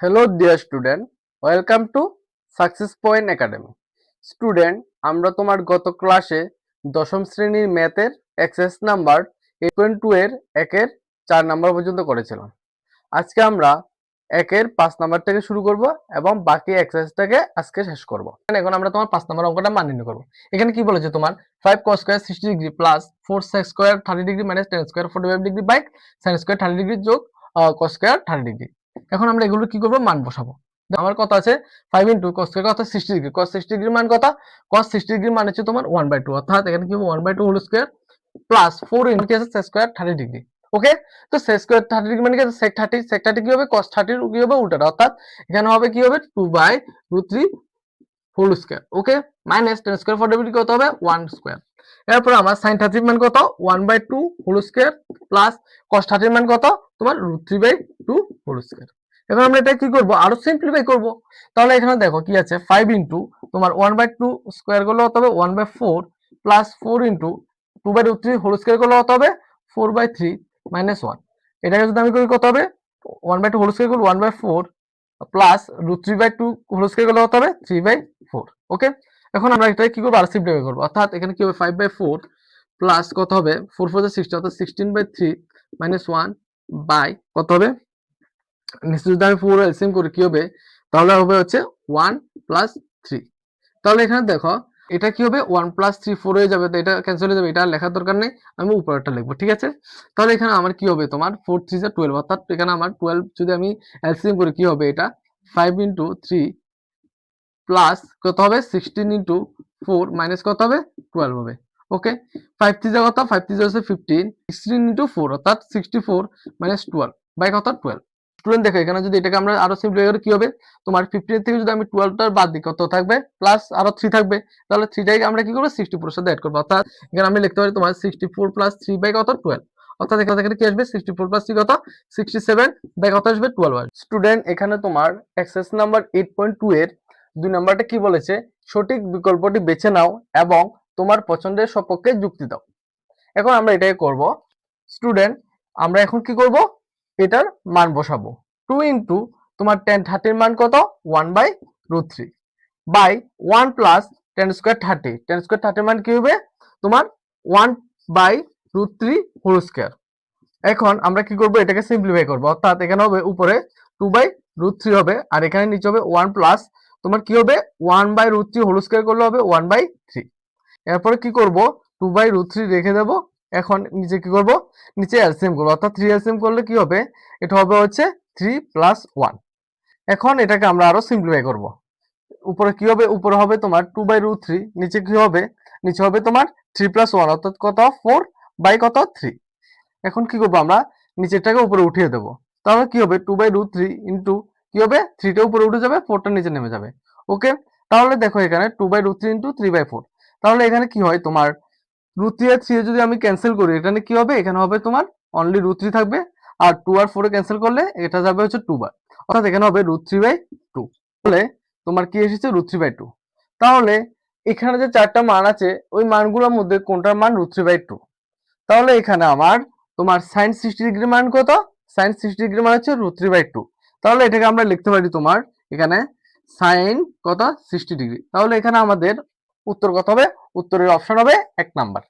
Hello dear student, welcome to success point academy. Student, আমরা তোমার গত ক্লাসে দশম শ্রেণীর ম্যাথের এক্সারসাইজ নাম্বার 8.2 এর 1-এর 4 নাম্বার পর্যন্ত করেছিলাম। আজকে আমরা 1-এর 5 নাম্বার থেকে শুরু করব এবং বাকি এক্সারসাইজটাকে আজকে শেষ করব। এখন আমরা তোমার 5 নাম্বার অঙ্কটা মান নির্ণয় করব। এখানে কি বলেছে তোমার 5 cos square 60 degree plus 4 sec square 30 degree minus 10 square 45 degree by sin square 30 degree যোগ cos স্কয়ার 30 ডিগ্রি। এখন আমরা এগুলো কি করব, মান বসাবো। আমার কথা আছে 5 ইনটু cos স্কয়ার কত 60 ডিগ্রি, cos 60 ডিগ্রির মান কত, cos 60 ডিগ্রির মান হচ্ছে তোমার 1/2, অর্থাৎ এখানে কি হবে 1/2 হোল স্কয়ার প্লাস 4 ইনটু কি আছে sec স্কয়ার 30 ডিগ্রি। ওকে, তো sec স্কয়ার 30 ডিগ্রি মানে কি sec 30, sec 30 কি হবে cos 30 এর কি হবে উল্টাটা, অর্থাৎ এখানে হবে কি হবে 2/√3 হোল স্কয়ার। ওকে, মাইনাস 10 স্কয়ার 40 ডিগ্রি কত হবে 1 স্কয়ার। এরপর আমার sin 30 এর মান কত 1/2 হোল স্কয়ার প্লাস cos 30 এর মান কত তোমার √3/2 হোল স্কয়ার। এখন আমরা এটা কি করব, আরো সিম্পলিফাই করব। তাহলে এখানে দেখো কি আছে 5 ইনটু তোমার 1/2 স্কয়ার করলে কত হবে 1/4 প্লাস 4 ইনটু 2/√3 হোল স্কয়ার করলে কত হবে 4/3 মাইনাস 1। এটাকে যদি আমি করি কত হবে 1/2 হোল স্কয়ার করলে 1/4 প্লাস √3/2 হোল স্কয়ার করলে কত হবে 3/4। ওকে, এখন আমরা এটা কি করব, আর সিম্পলিফাই করব, অর্থাৎ এখানে কি হবে 5/4 প্লাস কত হবে 4 4 60, অর্থাৎ 16/3 মাইনাস 1 বাই কত হবে, নিশ্চয় যদি আমি পুরো এলসিএম করি কি হবে, তাহলে হবে হচ্ছে 1 প্লাস 3। তাহলে এখানে দেখো এটা কি হবে 1 প্লাস 3 4 হয়ে যাবে, তো এটা ক্যান্সেল হয়ে যাবে, এটা লেখার দরকার নেই, আমি উপরেরটা লিখবো। ঠিক আছে, তাহলে এখানে আমার কি হবে তোমার 4 3 12, অর্থাৎ এখানে আমার 12 যদি আমি এলসিএম করি কি হবে, এটা 5 ইনটু 3 প্লাস কত হবে 16 ইনটু 4 মাইনাস কত হবে 12 হবে। ওকে, 5 3 কত 5 3 হচ্ছে 15, 16 ইনটু 4 অর্থাৎ 64 মাইনাস 12 বাই কত 12। স্টুডেন্ট দেখো এখানে যদি এটাকে আমরা আরো সিম্পলিফাই করি কি হবে, তোমার 15 থেকে যদি আমি 12 টার বাদ দিই কত থাকবে প্লাস আরো 3 থাকবে, তাহলে 3 টাকে আমরা কি করব 64 এর সাথে এড করব, অর্থাৎ এখানে আমি লিখতে পারি তোমার 64 প্লাস 3 বাই কত 12, অর্থাৎ এখানে কি আসবে 64 প্লাস 3 কত 67 বাই কত আসবে 12। স্টুডেন্ট এখানে তোমার এক্সারসাইজ নাম্বার 8.2 এর 2 নাম্বারটা কি বলেছে, সঠিক বিকল্পটি বেছে নাও এবং তোমার পছন্দের সপক্ষে যুক্তি দাও। এখন আমরা এটাই করব। স্টুডেন্ট, আমরা এখন কি করব, এটার মান বসাবো। 2 ইনটু তোমার tan 30 এর মান কত 1/√3 by 1 plus tan square 30, tan square 30 এর মান কি হবে তোমার 1/√3 হোল স্কয়ার। এখন আমরা কি করব, এটাকে সিম্পলিফাই করব, অর্থাৎ এখানে হবে উপরে 2/√3 হবে আর এখানে নিচে হবে 1 প্লাস তোমার কি হবে 1/√3 হোল স্কয়ার করলে হবে 1/3। এরপরে কি করব 2/√3 রেখে দেব। এখন নিচে কি করব, নিচে এলসিএম করব, অর্থাৎ 3 এলসিএম করলে কি হবে, এটা হবে হচ্ছে 3 প্লাস 1। এখন এটাকে আমরা আরো সিম্পলিফাই করব। উপরে কি হবে, উপরে হবে তোমার 2/√3, নিচে কি হবে, নিচে হবে তোমার 3 প্লাস 1 অর্থাৎ কত 4 বাই কত 3। এখন কি করবো, আমরা নিচেরটাকে উপরে উঠিয়ে দেবো, তাহলে কি হবে 2/√3 ইন্টু কি হবে 3 টা উপরে উঠে যাবে 4 টা নিচে নেমে যাবে। ওকে, তাহলে দেখো এখানে 2/√3 ইন্টু 3/4, তাহলে এখানে কি হয় তোমার √3 আর 3 যদি আমি ক্যান্সেল করি এখানে কি হবে, এখানে হবে তোমার অনলি √3 থাকবে আর 2 আর 4 এ ক্যান্সেল করলে এটা যাবে হচ্ছে 2 বার, অর্থাৎ এখানে হবে √3/2। তাহলে তোমার কি এসেছে √3/2। তাহলে এখানে যে চারটা মান আছে ওই মানগুলোর মধ্যে কোনটার মান √3/2, তাহলে এখানে আমার তোমার sin 60 ডিগ্রি মান কত, sin 60 ডিগ্রি মান হচ্ছে √3/2। তাহলে এটাকে আমরা লিখতে পারি তোমার এখানে sin কত 60 ডিগ্রি। তাহলে এখানে আমাদের উত্তর কত হবে, উত্তরের অপশন হবে 1 নাম্বার।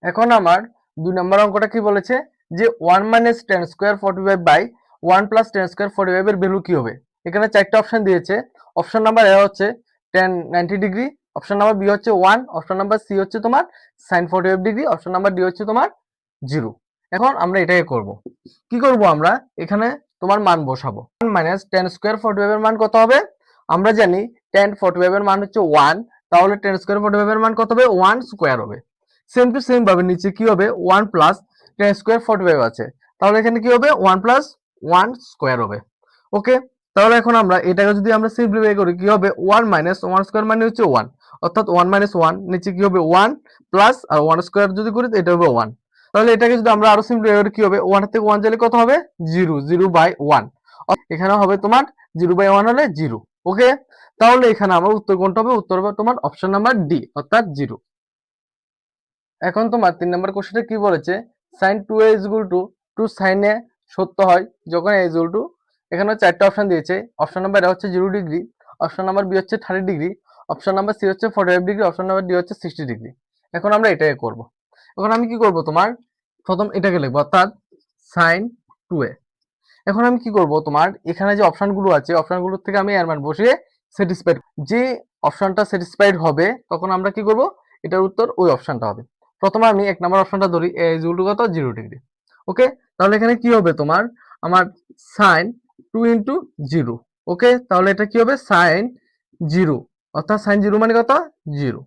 এখন আমার 2 নাম্বার অঙ্কটা কি বলেছে যে 1 - tan square 45 by 1 + tan square 45 এর ভ্যালু কি হবে। এখানে চারটা অপশন দিয়েছে, অপশন নাম্বার এ হচ্ছে tan 90 degree, option number B হচ্ছে 1, অপশন নাম্বার সি হচ্ছে তোমার sin 45 degree, option number D হচ্ছে তোমার 0। এখন আমরা এটাকে করব, কি করব, আমরা এখানে তোমার মান বসাবো। 1 - tan স্কয়ার 45 এর মান কত হবে, আমরা জানি tan 45 এর মান হচ্ছে 1, তাহলে tan স্কয়ার 45 এর মান কত হবে 1 স্কয়ার হবে। সেম টু সেম ভাবে নিচে কি হবে 1 প্লাস tan স্কয়ার 45 আছে, তাহলে এখানে কি হবে 1 প্লাস 1 স্কয়ার হবে। ওকে, তাহলে এখন আমরা এটাকে যদি আমরা সিম্পলিফাই করি কি হবে 1 - 1 স্কয়ার মানে হচ্ছে 1, অর্থাৎ 1 - 1 নিচে কি হবে 1 প্লাস আর 1 স্কয়ার যদি করি এটা হবে 1। তাহলে এটাকে যদি আমরা আরো সিম্পলিফাই করি কি হবে 1 থেকে 1 গেলে কত হবে 0, 0/1, এখানে হবে তোমার 0/1 হলে 0। ওকে, তাহলে এখানে আমার উত্তর কোনটা হবে, উত্তর হবে তোমার অপশন নাম্বার ডি অর্থাৎ 0। এখন তোমার 3 নম্বর কোশ্চেনে কি বলেছে sin 2a = 2 sin a সত্য হয় যখন a = এখানে 4টা অপশন দিয়েছে। অপশন নাম্বার এ হচ্ছে 0 ডিগ্রি, অপশন নাম্বার বি হচ্ছে 30 ডিগ্রি, অপশন নাম্বার সি হচ্ছে 45 ডিগ্রি, অপশন নাম্বার ডি হচ্ছে 60 ডিগ্রি। এখন আমরা এটাকে করব। এখন আমি কি করব, তোমার প্রথম এটাকে লিখবো, অর্থাৎ sin 2a। এখন আমি কি করব, তোমার এখানে যে অপশনগুলো আছে অপশনগুলো থেকে আমি এর মান বসিয়ে স্যাটিসফাইড, যে অপশনটা স্যাটিসফাইড হবে তখন আমরা কি করব, এটার উত্তর ওই অপশনটা হবে। প্রথমে আমি 1 নম্বর অপশনটা ধরি, a ইজ ইকুয়াল টু কত, 0 ডিগ্রি। ওকে, তাহলে এখানে কি হবে তোমার, আমার sin 2 ইনটু 0। ওকে, তাহলে এটা কি হবে, sin 0, অর্থাৎ sin 0 মানে কত, 0।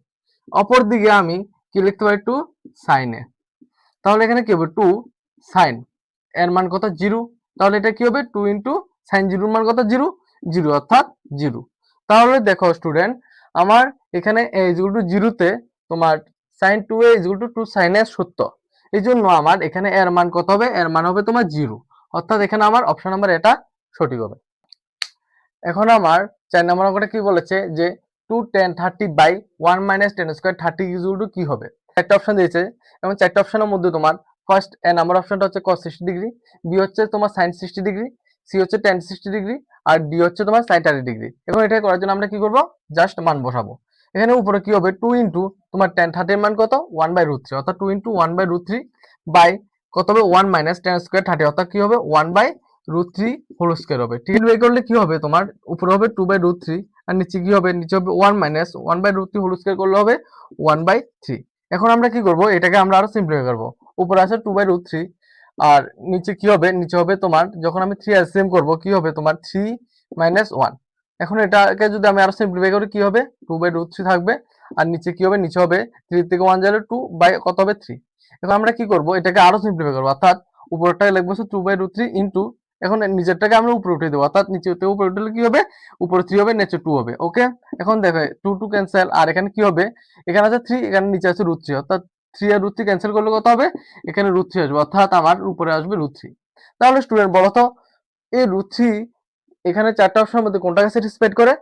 অপর দিকে আমি কি লিখতে পারি, 2 sin a। তাহলে এখানে কি হবে, 2 sin এর মান কত, 0। তাহলে এটা কি হবে, 2 ইনটু sin 0 মান কত, 0, 0 অর্থাৎ 0। তাহলে দেখো স্টুডেন্ট, আমার এখানে a ইজ ইকুয়াল টু 0 তে তোমার sin 2a is equal two 2 sin a সত্য। এই জন্য আমার এখানে এর মান কত হবে, এর মান হবে তোমার 0, অর্থাৎ এখানে আমার অপশন নাম্বার এটা সঠিক হবে। এখন আমার 4 নম্বর অঙ্কটা কি বলেছে যে 2 10 30 by 1 minus 10 square 30 is equal to কি হবে। একটা অপশন দিয়েছে এবং 4টা অপশনের মধ্যে তোমার ফার্স্ট এ নাম্বার অপশনটা হচ্ছে cos 60 ডিগ্রি, বি হচ্ছে তোমার sin 60 ডিগ্রি, সি হচ্ছে tan 60 ডিগ্রি, আর ডি হচ্ছে তোমার sin 30 ডিগ্রি। এখন এটা করার জন্য আমরা কি করব, জাস্ট মান বসাবো। এখানে উপরে কি হবে, 2 ইনটু তোমার tan 30 এর মান কত, 1/√3, অর্থাৎ 2 ইনটু 1/√3 বাই কত হবে, 1 মাইনাস 10 স্কয়ার 30, অর্থাৎ কি হবে, 1/√3 হোল স্কয়ার হবে। ঠিক আছে, বের করলে কি হবে, তোমার উপরে হবে 2/√3 আর নিচে কি হবে, নিচে হবে 1 মাইনাস 1/√3 হোল স্কয়ার করলে হবে 1/3। এখন আমরা কি করব, এটাকে আমরা আরো সিম্পলিফাই করব। উপরে আছে 2/√3 আর নিচে কি হবে, নিচে হবে তোমার, যখন আমি 3 এলসিএম করব কি হবে তোমার 3 মাইনাস 1। এখন এটাকে যদি আমি আরো সিম্পলিফাই করি কি হবে, 2/√3 থাকবে আর নিচে কি হবে, নিচে হবে 3 থেকে 1 গেলে 2 বাই কত হবে 3। এখন আমরা কি করব, এটাকে আরো সিম্পলিফাই করব, অর্থাৎ উপরটাকে লিখবো 2/√3 ইনটু, এখন নিচেরটাকে আমরা উপরে উঠিয়ে দেবো, অর্থাৎ নিচে উপরে উঠলে কি হবে, উপরে 3 হবে, নিচে 2 হবে। ওকে, এখন দেখো 2 2 ক্যান্সেল, আর এখানে কি হবে, এখানে আছে 3, এখানে নিচে আছে √3, অর্থাৎ 3 আর √3 ক্যান্সেল করলে কত হবে, এখানে √3 আসবে, অর্থাৎ আমার উপরে আসবে √3। তাহলে স্টুডেন্ট বলো তো, এই √3 এখানে 4টা অপশনের মধ্যে কোনটাকে স্যাটিসফাইড করে।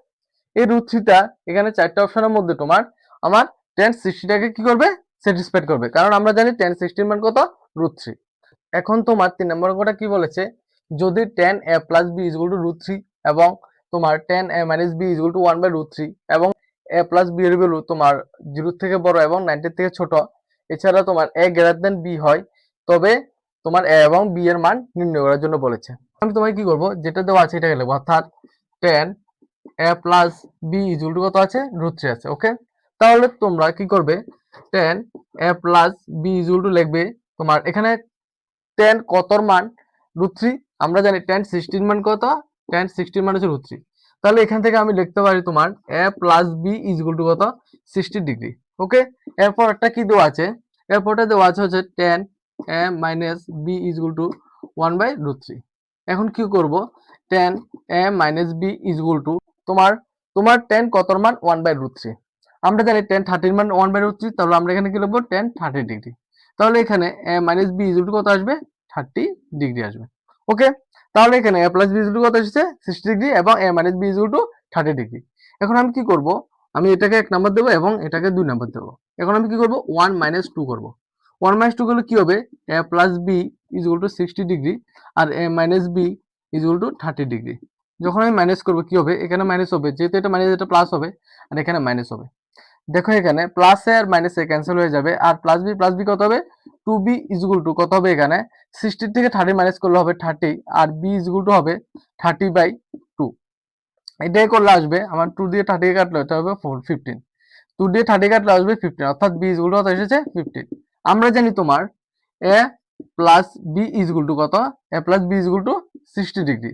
এই √3টা এখানে 4টা অপশনের মধ্যে তোমার আমার tan 60টাকে কি করবে, স্যাটিসফাইড করবে, কারণ আমরা জানি tan 60 এর মান কত, √3। এখন তোমার 3 নম্বর অঙ্কটা কি বলেছে, যদি tan a plus b is equal two √3 এবং তোমার tan a minus b is equal two 1/√3 এবং a প্লাস b এর ভ্যালু তোমার 0 থেকে বড় এবং 90 থেকে ছোট, এছাড়া তোমার a গ্রেটার দেন b হয়, তবে তোমার a এবং b এর মান নির্ণয় করার জন্য বলেছে। আমি তোমাকে কি করব, যেটা দেওয়া আছে এটাকে লিখব, অর্থাৎ tan a plus b is equal to কত আছে, √3 আছে। ওকে, তাহলে তোমরা কি করবে, tan a plus b is equal two লিখবে তোমার এখানে tan কতর মান, √3। আমরা জানি tan 60 মান কত, tan 60 মান হচ্ছে √3। তাহলে এখান থেকে আমি লিখতে পারি তোমার a plus b is equal to কত, 60 ডিগ্রি। ওকে, এরপর একটা কি দেওয়া আছে, এরপরটা দেওয়া আছে হচ্ছে tan a minus b is equal two 1/√3। এখন কি করব, tan a minus b is equal two তোমার তোমার tan কতর মান 1/√3। আমরা জানি tan 30 মান 1/√3, তাহলে আমরা এখানে কি লিখবো, tan 30 ডিগ্রি। তাহলে এখানে a minus b is equal to কত আসবে, 30 ডিগ্রি আসবে। ওকে, তাহলে এখানে a plus b is equal to কত এসেছে, 60 ডিগ্রি এবং a minus b is equal to 30 degree. এখন আমি কি করব, আমি এটাকে 1 নাম্বার দেবো এবং এটাকে 2 নাম্বার দেবো। এখন আমি কি করব, 1 মাইনাস 2 করব। 1 মাইনাস 2 করলে কি হবে, a plus b is equal to 60 degree আর a minus b is equal to 30 degree. যখন আমি মাইনাস করব কি হবে, এখানে মাইনাস হবে, যেহেতু এটা মাইনাস এটা প্লাস হবে আর এখানে মাইনাস হবে। দেখো এখানে প্লাস এ আর মাইনাস এ ক্যান্সেল হয়ে যাবে, আর প্লাস বি কত হবে, 2b ইজ ইকুয়াল টু কত হবে, এখানে 60 থেকে 30 মাইনাস করলে হবে 30 আর b ইজ ইকুয়াল টু হবে 30/2। এটাই করলে আসবে আমার 2 দিয়ে 30 কাটলে এটা হবে 15, 2 দিয়ে 30 কাটলে আসবে 15, অর্থাৎ b ইজ ইকুয়াল টু কত এসেছে, 15। আমরা জানি তোমার a plus b is equal to কত, a plus b is equal to 60 degree.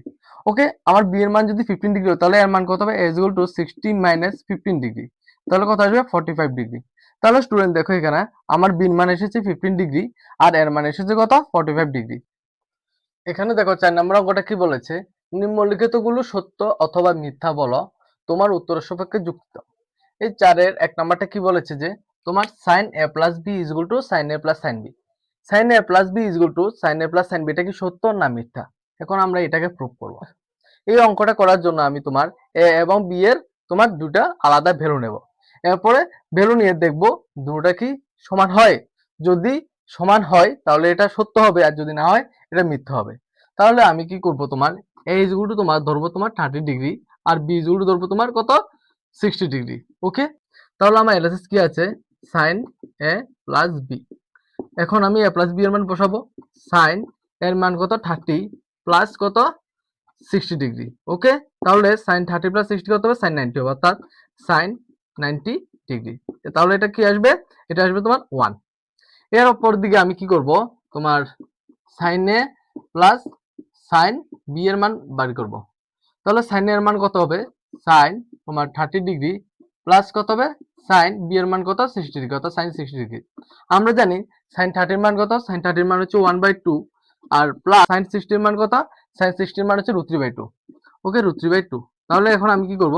Okay, আমার b এর মান যদি 15 ডিগ্রি হয় তাহলে এর মান কত হবে, a is equal to 60 minus 15 degree, তাহলে কত আসবে 45 ডিগ্রি। তাহলে স্টুডেন্ট দেখো এখানে আমার b এর মান এসেছে 15 ডিগ্রি আর এর মান এসেছে কত, 45 ডিগ্রি। এখানে দেখো 4 নম্বর অঙ্কটা কি বলেছে, নিম্নলিখিত গুলো সত্য অথবা মিথ্যা বলো, তোমার উত্তরের সাপেক্ষে যুক্তি দাও। এই 4-এর 1 নাম্বারটা কি বলেছে যে তোমার sin a plus b is equal two sin a plus sin b। sin a plus b is equal two sin a plus sin b, এটা কি সত্য না মিথ্যা। এখন আমরা এটাকে প্রুফ করব। এই অঙ্কটা করার জন্য আমি তোমার a এবং b এর তোমার দুটা আলাদা ভ্যালু নেব, এরপরে ভ্যালু নিয়ে দেখব দুটোটা কি সমান হয়। যদি সমান হয় তাহলে এটা সত্য হবে আর যদি না হয় এটা মিথ্যা হবে। তাহলে আমি কি করব, তোমার এ ইজ ইকুয়াল টু তোমার ধরবো তোমার 30 ডিগ্রি, আর বি ইজ ইকুয়াল টু ধরবো তোমার কত 60 ডিগ্রি। ওকে, তাহলে আমার এলএসএস কি আছে সাইন এ প্লাস বি। এখন আমি এ প্লাস বি এর মান বসাবো। সাইন এর মান কত 30 প্লাস কত 60 ডিগ্রি। ওকে, তাহলে সাইন 30 প্লাস 60 কত হবে সাইন 90 হবে, অর্থাৎ সাইন 90 ডিগ্রি। তাহলে এটা কি আসবে, এটা আসবে তোমার 1। এর অপর দিকে আমি কি করব, তোমার sign A plus sine B এর মান বাড়ি করব। তাহলে সাইন এর মান কত হবে সাইন তোমার 30 ডিগ্রি প্লাস কত হবে সাইন বি এর মান কত 60 ডিগ্রি, অর্থাৎ সাইন 60 ডিগ্রি। আমরা জানি সাইন 30 এর মান কত, সাইন 30 এর মান হচ্ছে 1/2, আর প্লাস সাইন 60 এর মান কত, সাইন 60 এর মান হচ্ছে √3/2। ওকে, √3/2। তাহলে এখন আমি কি করব,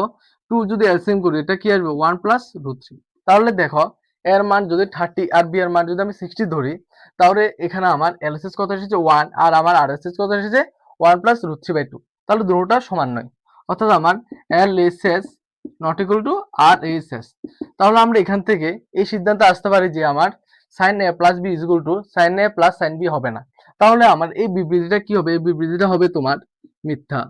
2 যদি এলসিএম করি এটা কি আসবে 1 প্লাস √3। তাহলে দেখো এর মান যদি 30 আর বি এর মান যদি আমি 60 ধরি, তাহলে এখানে আমার এলএসএস কত এসেছে 1, আর আমার আরএসএস কত এসেছে 1 প্লাস √3/2। তাহলে দুটোটা সমান নয়, অর্থাৎ আমার ELSS not equal to RSS. তাহলে আমরা এখান থেকে এই সিদ্ধান্তে আসতে পারি যে আমার sine A plus B is equal to sine A plus sine B হবে না। তাহলে আমার এই বিবৃতিটা কি হবে, এই বিবৃতিটা হবে তোমার মিথ্যা।